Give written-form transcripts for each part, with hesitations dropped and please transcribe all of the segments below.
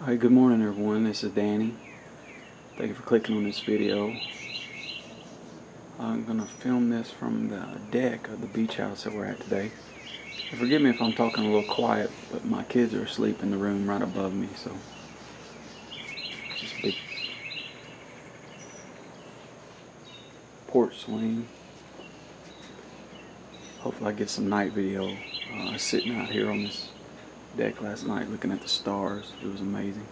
Hi, good morning everyone. This is Danny. Thank you for clicking on this video. I'm going to film this from the deck of the beach house that we're at today. And forgive me if I'm talking a little quiet, but my kids are asleep in the room right above me, so just a big porch swing. Hopefully I get some night video. I was sitting out here on this deck last night looking at the stars. It was amazing.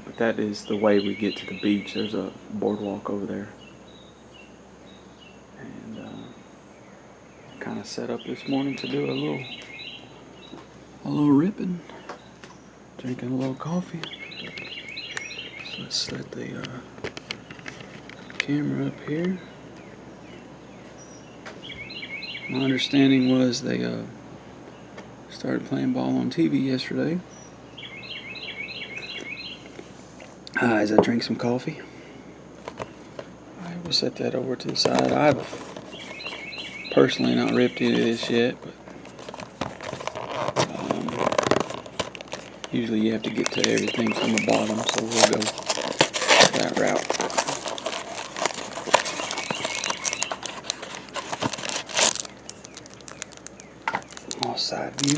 But that is the way we get to the beach. There's a boardwalk over there. And kind of set up this morning to do a little ripping, drinking a little coffee. So let's set the camera up here. My understanding was they started playing ball on TV yesterday. As I drink some coffee. Alright, we'll set that over to the side. I've personally not ripped any of this yet, but usually you have to get to everything from the bottom, so we'll go that route. All side view.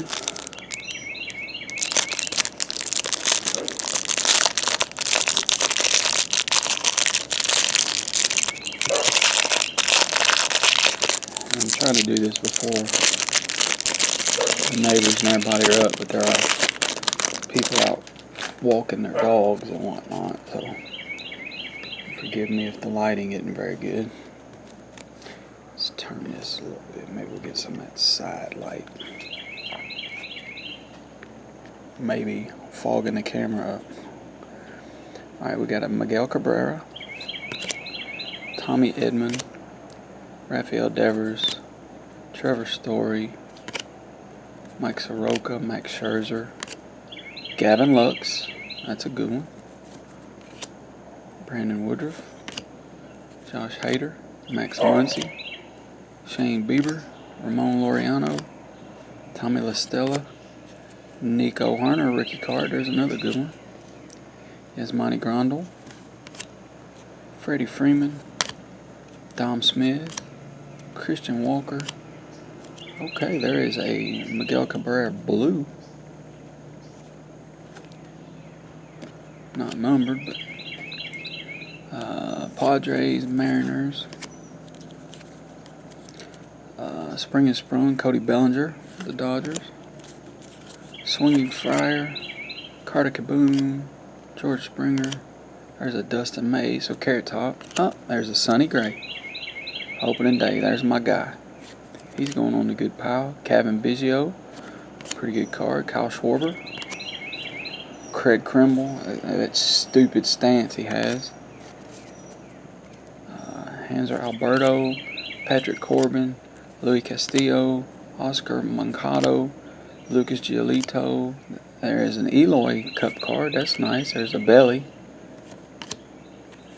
I'm trying to do this before the neighbors and everybody are up, but there are people out walking their dogs and whatnot, so forgive me if the lighting isn't very good. Let's turn this a little bit. Maybe we'll get some of that side light. Maybe fogging the camera up. Alright, we got a Miguel Cabrera, Tommy Edman, Rafael Devers, Trevor Story, Mike Soroka, Max Scherzer, Gavin Lux, that's a good one, Brandon Woodruff, Josh Hader, Max Muncy, Shane Bieber, Ramon Laureano, Tommy LaStella, Nico Harner, Ricky Card, there's another good one, Yasmani Grandal, Freddie Freeman, Dom Smith, Christian Walker. Okay, there is a Miguel Cabrera blue. Not numbered, but Padres, Mariners, Spring and Sprung, Cody Bellinger, the Dodgers, Swinging Friar, Carter Kaboom, George Springer. There's a Dustin May, so Carrot Top. Oh, there's a Sonny Gray. Opening day, there's my guy. He's going on a good pile. Kevin Biggio, pretty good card. Kyle Schwarber, Craig Kimbrell, that stupid stance he has. Hanser Alberto, Patrick Corbin, Louis Castillo, Oscar Mancado, Lucas Giolito. There is an Eloy Cup card. That's nice. There's a Belly.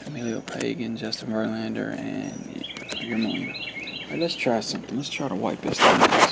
Emilio Pagan, Justin Verlander, and Yermolina. All right, let's try something. Let's try to wipe this thing out.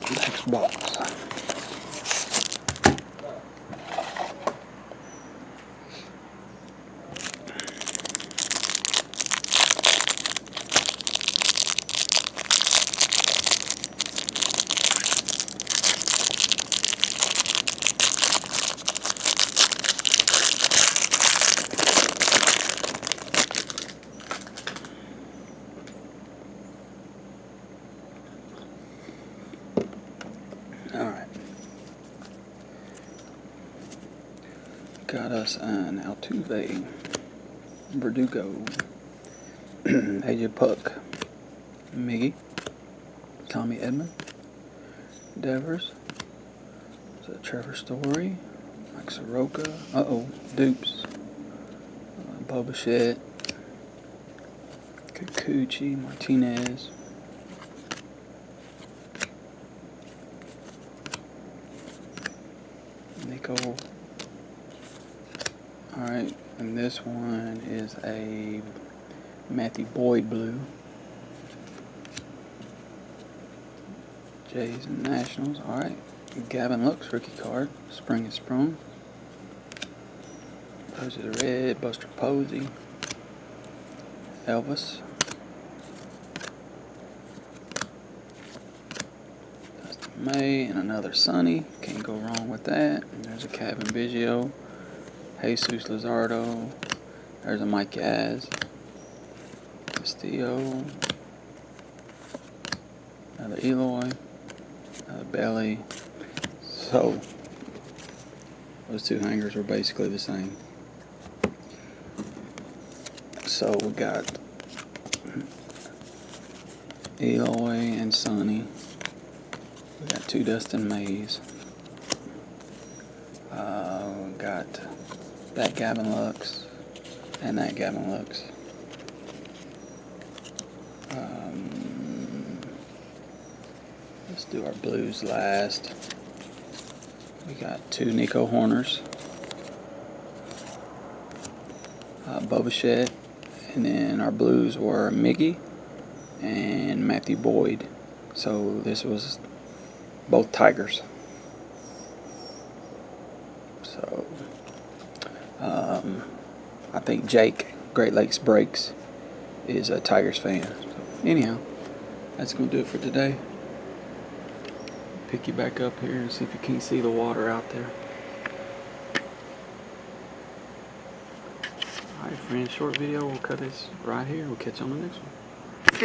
Next box. Alright. Got us an Altuve, Verdugo, AJ Puck, Miggy, Tommy Edman, Devers. Is that Trevor Story? Mike Soroka. Dupes. Boba Kikuchi, Martinez. Nico. Alright, and this one is a Matthew Boyd blue. Jays and Nationals. Alright. Gavin Lux rookie card. Spring is sprung. Posey the red. Buster Posey. Elvis. Dustin May and another Sonny. Can't go wrong with that. And there's a Kevin Biggio. Jesus Luzardo. There's a Mike Yaz. Castillo. Another Eloy. Another Belly. So, those two hangers were basically the same. So we got Eloy and Sonny. We got two Dustin Mays. We got that Gavin Lux and that Gavin Lux. Let's do our blues last. We got two Nico Horners. Boba, and then our blues were Miggy and Matthew Boyd. So this was both Tigers. So I think Jake, Great Lakes Breaks, is a Tigers fan. So anyhow, that's going to do it for today. Pick you back up here and see if you can't see the water out there. Alright friends, short video. We'll cut this right here. We'll catch you on the next one.